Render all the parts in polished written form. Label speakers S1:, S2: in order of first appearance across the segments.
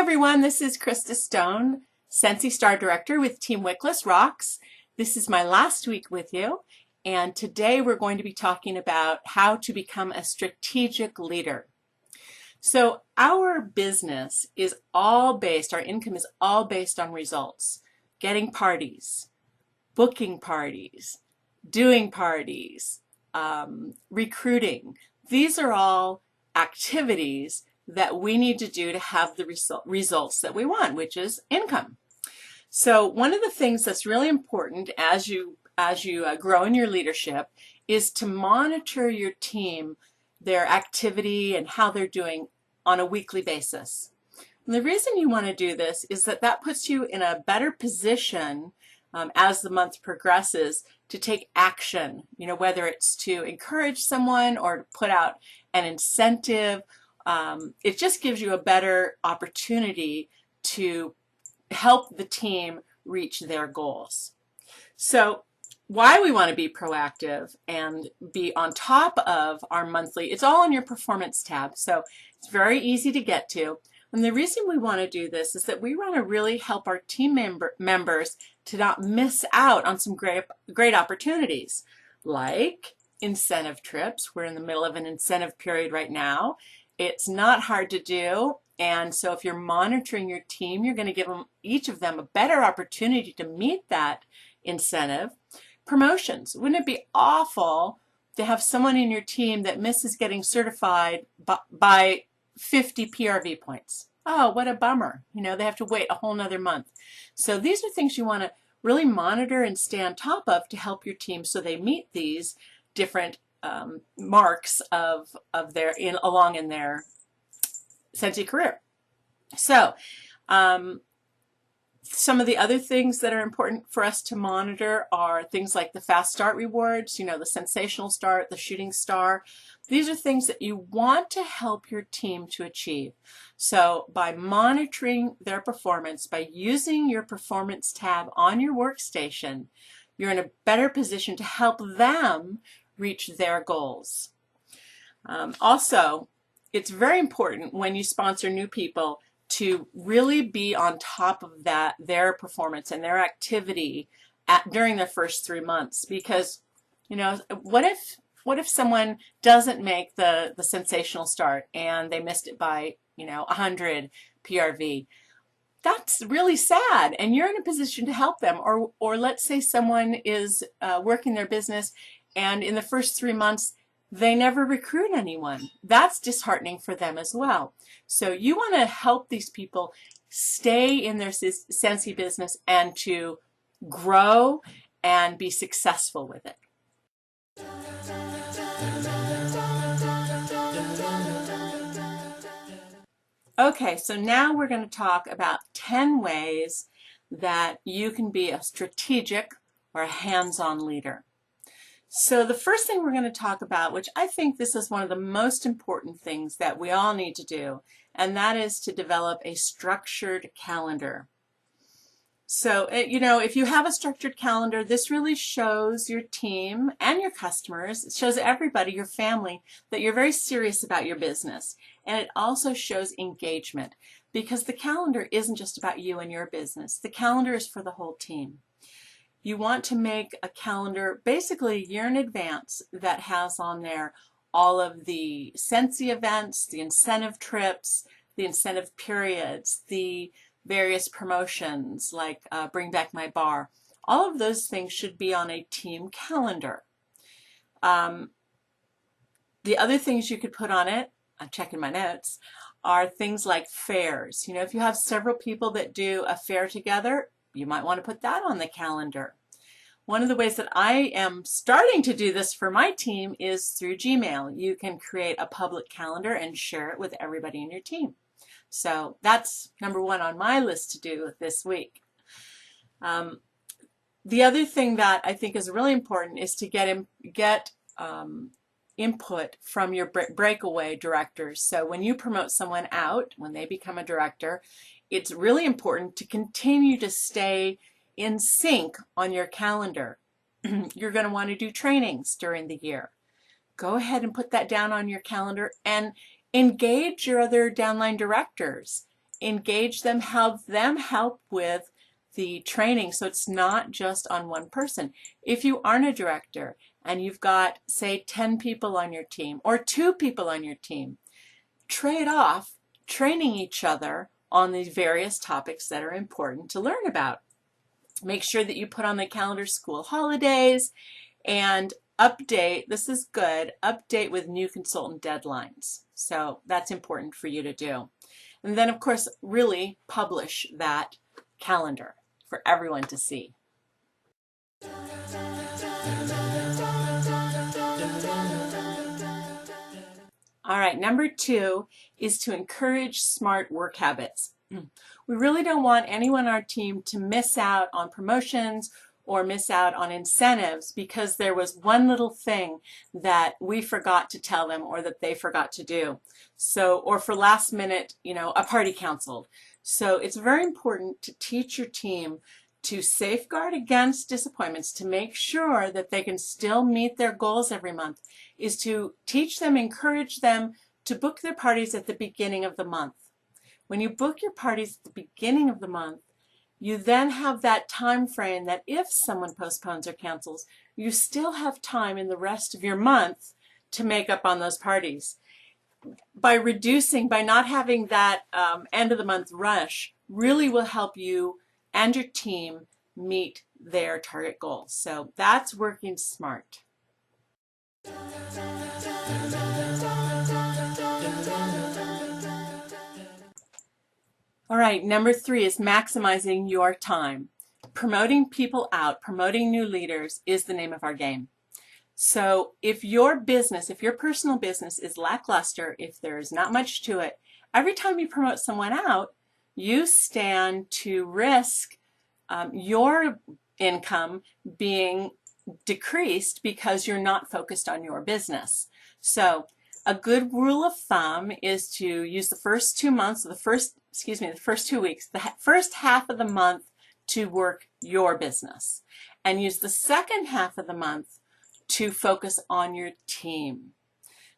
S1: everyone, this is Krista Stone, Sensi Star Director with Team Wickless Rocks. This is my last week with you, and today we're going to be talking about how to become a strategic leader. So our business is all based, our income is all based on results. Getting parties, booking parties, doing parties, recruiting. These are all activities that we need to do to have the results that we want, which is income. So one of the things that's really important as you grow in your leadership is to monitor your team, their activity and how they're doing on a weekly basis. And the reason you want to do this is that puts you in a better position as the month progresses to take action, whether it's to encourage someone or to put out an incentive. It just gives you a better opportunity to help the team reach their goals. So why we want to be proactive and be on top of our monthly, it's all in your performance tab, so it's very easy to get to. And the reason we want to do this is that we want to really help our team members to not miss out on some great opportunities, like incentive trips. We're in the middle of an incentive period right now. It's not hard to do, and so if you're monitoring your team, you're going to give each of them a better opportunity to meet that incentive. Promotions. Wouldn't it be awful to have someone in your team that misses getting certified by 50 PRV points? Oh, what a bummer. They have to wait a whole nother month. So these are things you want to really monitor and stay on top of to help your team so they meet these different marks along in their Sensi career. So some of the other things that are important for us to monitor are things like the fast start rewards, the sensational start, the shooting star. These are things that you want to help your team to achieve. So by monitoring their performance, by using your performance tab on your workstation, you're in a better position to help them reach their goals. Also, it's very important when you sponsor new people to really be on top of their performance and their activity during their first 3 months, because what if someone doesn't make the sensational start and they missed it by 100 PRV? That's really sad, and you're in a position to help them. Or let's say someone is working their business and in the first 3 months they never recruit anyone. That's disheartening for them as well. So you want to help these people stay in their Sensi business and to grow and be successful with it. Okay, so now we're going to talk about 10 ways that you can be a strategic or a hands-on leader. So the first thing we're going to talk about, which I think this is one of the most important things that we all need to do, and that is to develop a structured calendar. So, if you have a structured calendar, this really shows your team and your customers, it shows everybody, your family, that you're very serious about your business. And it also shows engagement, because the calendar isn't just about you and your business. The calendar is for the whole team. You want to make a calendar basically a year in advance that has on there all of the Sensi events, the incentive trips, the incentive periods, the various promotions like Bring Back My Bar. All of those things should be on a team calendar. The other things you could put on it, I'm checking my notes, are things like fairs. If you have several people that do a fair together, you might want to put that on the calendar. One of the ways that I am starting to do this for my team is through Gmail. You can create a public calendar and share it with everybody in your team. So that's number one on my list to do this week. The other thing that I think is really important is to get input from your breakaway directors. So when you promote someone out, when they become a director, it's really important to continue to stay in sync on your calendar. You're going to want to do trainings during the year. Go ahead and put that down on your calendar and engage your other downline directors engage them, help with the training so it's not just on one person. If you aren't a director and you've got, say, 10 people on your team or 2 people on your team, trade off training each other on these various topics that are important to learn about. Make sure that you put on the calendar school holidays and update, this is good, update with new consultant deadlines. So that's important for you to do. And then, of course, really publish that calendar for everyone to see. All right, number 2 is to encourage smart work habits. We really don't want anyone on our team to miss out on promotions or miss out on incentives because there was one little thing that we forgot to tell them or that they forgot to do. So, or for last minute, a party canceled. So it's very important to teach your team to safeguard against disappointments, to make sure that they can still meet their goals every month, is to teach them, encourage them to book their parties at the beginning of the month. When you book your parties at the beginning of the month, you then have that time frame that if someone postpones or cancels, you still have time in the rest of your month to make up on those parties. By not having that end of the month rush, really will help you and your team meet their target goals. So that's working smart. All right, number 3 is maximizing your time. Promoting people out, promoting new leaders is the name of our game. So if your personal business is lackluster, if there's not much to it, every time you promote someone out, you stand to risk your income being decreased because you're not focused on your business. So a good rule of thumb is to use the first 2 months, the first 2 weeks, the first half of the month to work your business, and use the second half of the month to focus on your team.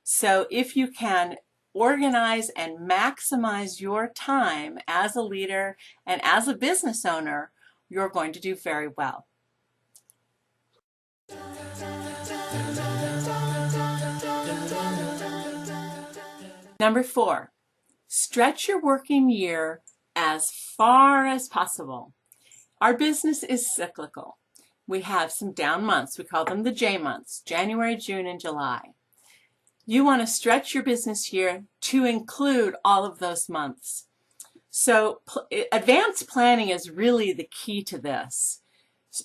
S1: So if you can organize and maximize your time as a leader and as a business owner, you're going to do very well. Number 4, stretch your working year as far as possible. Our business is cyclical. We have some down months. We call them the J months, January, June, and July. You want to stretch your business year to include all of those months. So advanced planning is really the key to this.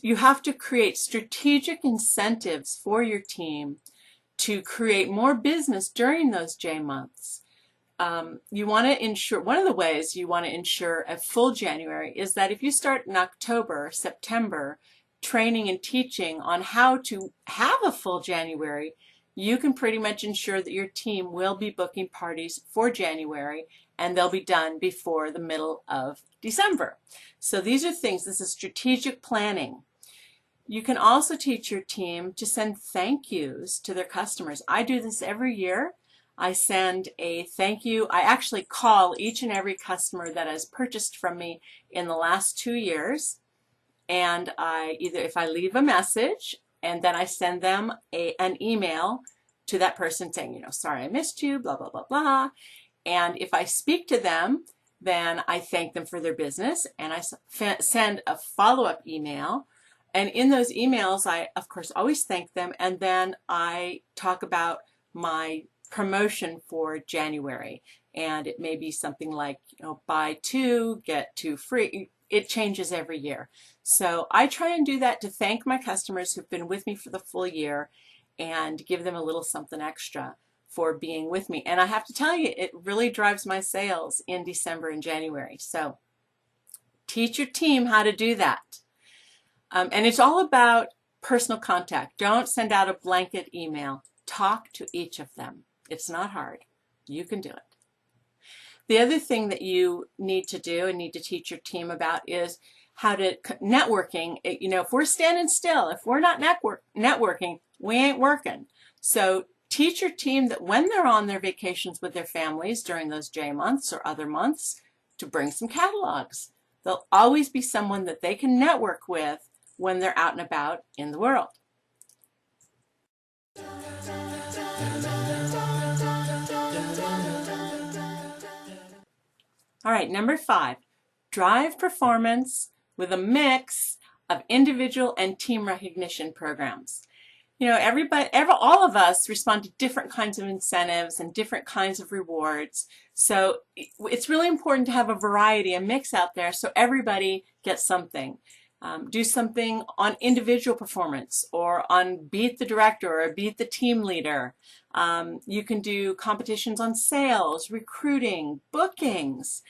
S1: You have to create strategic incentives for your team to create more business during those J months. You want to ensure, one of the ways you want to ensure a full January is that if you start in October, September, training and teaching on how to have a full January, you can pretty much ensure that your team will be booking parties for January and they'll be done before the middle of December. So these are things, this is strategic planning. You can also teach your team to send thank yous to their customers. I do this every year. I send a thank you. I actually call each and every customer that has purchased from me in the last 2 years. And if I leave a message, and then I send them an email to that person saying, sorry I missed you, blah, blah, blah, blah. And if I speak to them, then I thank them for their business, and I send a follow-up email. And in those emails, I, of course, always thank them, and then I talk about my promotion for January. And it may be something like, buy 2, get 2 free. It changes every year. So I try and do that to thank my customers who've been with me for the full year and give them a little something extra for being with me. And I have to tell you, it really drives my sales in December and January. So teach your team how to do that. And it's all about personal contact. Don't send out a blanket email. Talk to each of them. It's not hard. You can do it. The other thing that you need to do and need to teach your team about is how to networking. If we're standing still, if we're not networking, we ain't working. So teach your team that when they're on their vacations with their families during those J months or other months, to bring some catalogs. There'll always be someone that they can network with when they're out and about in the world. All right, number 5, drive performance with a mix of individual and team recognition programs. You know, all of us respond to different kinds of incentives and different kinds of rewards. So it's really important to have a variety, a mix out there so everybody gets something. Do something on individual performance or on beat the director or beat the team leader. You can do competitions on sales, recruiting, bookings.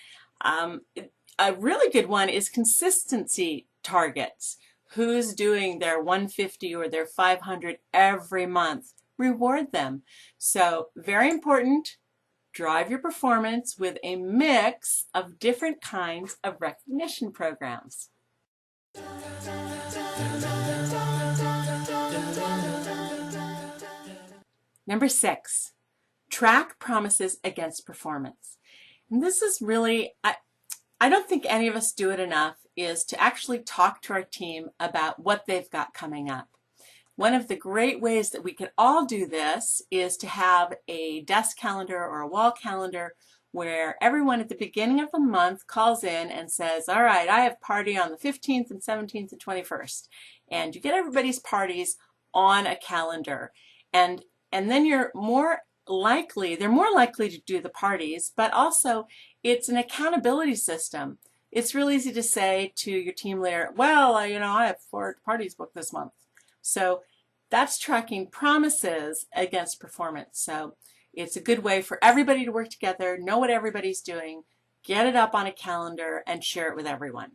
S1: A really good one is consistency targets. Who's doing their 150 or their 500 every month? Reward them. So very important, drive your performance with a mix of different kinds of recognition programs. Number 6, track promises against performance. And this is really, I don't think any of us do it enough, is to actually talk to our team about what they've got coming up. One of the great ways that we can all do this is to have a desk calendar or a wall calendar where everyone at the beginning of the month calls in and says, all right, I have party on the 15th and 17th and 21st. And you get everybody's parties on a calendar. And then they're more likely to do the parties, but also it's an accountability system. It's really easy to say to your team leader, well, you know, I have 4 parties booked this month. So that's tracking promises against performance. So it's a good way for everybody to work together, know what everybody's doing, get it up on a calendar, and share it with everyone.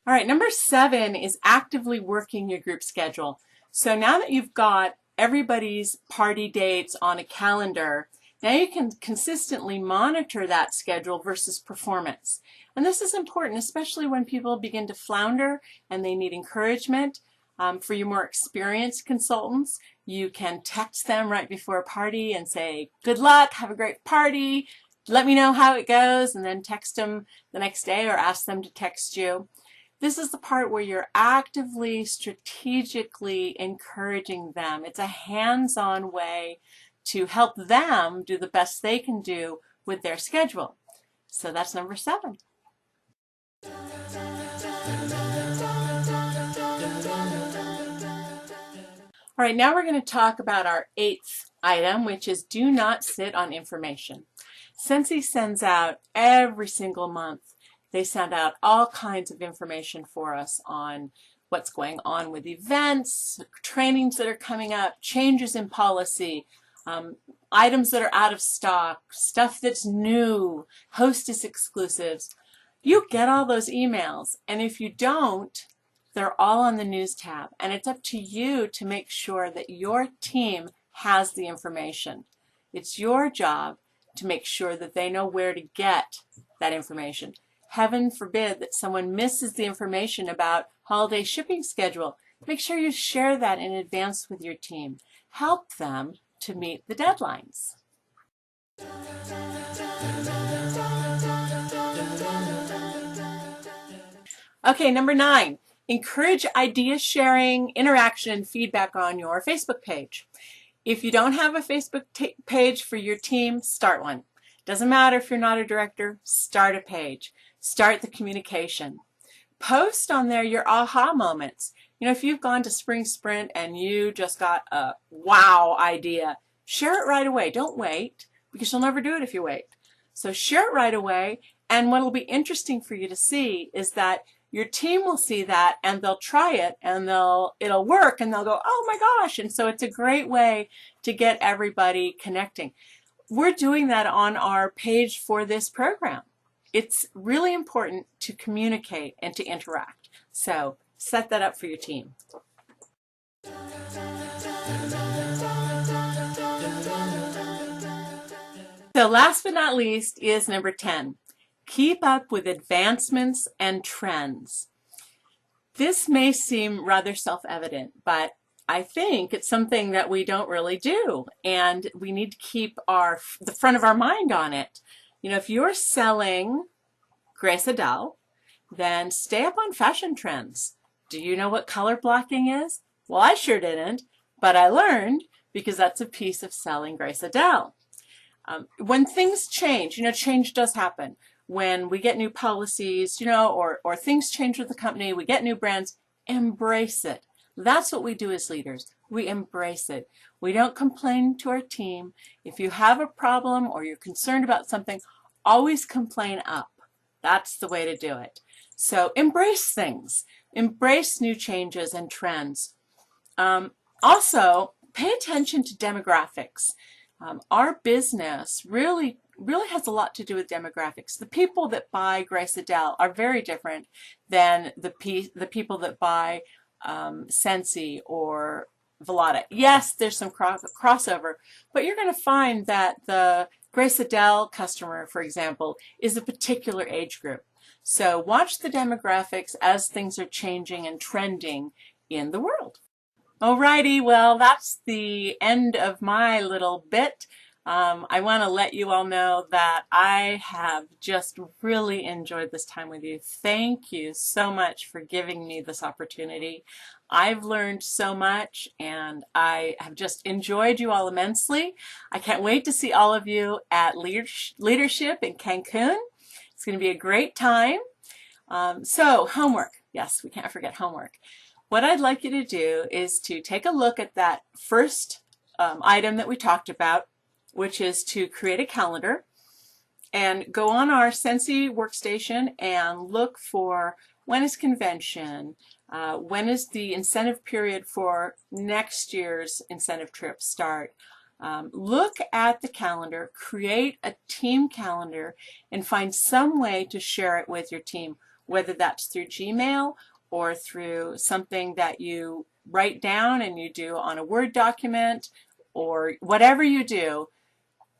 S1: All right, number 7 is actively working your group schedule. So now that you've got everybody's party dates on a calendar, now you can consistently monitor that schedule versus performance. And this is important, especially when people begin to flounder and they need encouragement. For your more experienced consultants, you can text them right before a party and say, good luck, have a great party, let me know how it goes, and then text them the next day or ask them to text you. This is the part where you're actively, strategically encouraging them. It's a hands-on way to help them do the best they can do with their schedule. So that's number 7. All right, now we're going to talk about our 8th item, which is do not sit on information. Sensi sends out every single month. They send out all kinds of information for us on what's going on with events, trainings that are coming up, changes in policy, items that are out of stock, stuff that's new, hostess exclusives. You get all those emails, and if you don't, they're all on the news tab, and it's up to you to make sure that your team has the information. It's your job to make sure that they know where to get that information. Heaven forbid that someone misses the information about holiday shipping schedule. Make sure you share that in advance with your team. Help them to meet the deadlines. Okay, number 9, encourage idea sharing, interaction, and feedback on your Facebook page. If you don't have a Facebook page for your team, start one. Doesn't matter if you're not a director, start a page. Start the communication. Post on there your aha moments. You know, if you've gone to Spring Sprint and you just got a wow idea, share it right away. Don't wait, because you'll never do it if you wait. So share it right away, and what will be interesting for you to see is that your team will see that and they'll try it and it'll work and they'll go, oh my gosh. And so it's a great way to get everybody connecting. We're doing that on our page for this program. It's really important to communicate and to interact. So set that up for your team. So last but not least is number 10. Keep up with advancements and trends. This may seem rather self-evident, but I think it's something that we don't really do, and we need to keep the front of our mind on it. You know, if you're selling Grace Adele, then stay up on fashion trends. Do you know what color blocking is? Well, I sure didn't, but I learned because that's a piece of selling Grace Adele. When things change, you know, change does happen. When we get new policies, you know, or things change with the company, we get new brands, embrace it. That's what we do as leaders. We embrace it. We don't complain to our team. If you have a problem or you're concerned about something, always complain up. That's the way to do it. So embrace things. Embrace new changes and trends. Also, pay attention to demographics. Our business really has a lot to do with demographics. The people that buy Grace Adele are very different than the people that buy Scentsy or Velada. Yes, there's some crossover, but you're going to find that the Grace Adele customer, for example, is a particular age group. So watch the demographics as things are changing and trending in the world. Alrighty, well, that's the end of my little bit. I want to let you all know that I have just really enjoyed this time with you. Thank you so much for giving me this opportunity. I've learned so much, and I have just enjoyed you all immensely. I can't wait to see all of you at Leadership in Cancun. It's going to be a great time. So homework. Yes, we can't forget homework. What I'd like you to do is to take a look at that first item that we talked about, which is to create a calendar, and go on our Scentsy workstation and look for when is convention, when is the incentive period for next year's incentive trip start. Look at the calendar, create a team calendar, and find some way to share it with your team, whether that's through Gmail or through something that you write down and you do on a Word document, or whatever you do.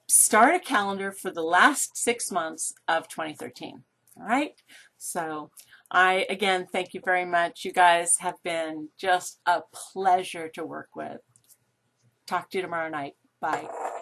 S1: Start a calendar for the last 6 months of 2013. All right? So I, again, thank you very much. You guys have been just a pleasure to work with. Talk to you tomorrow night. Bye.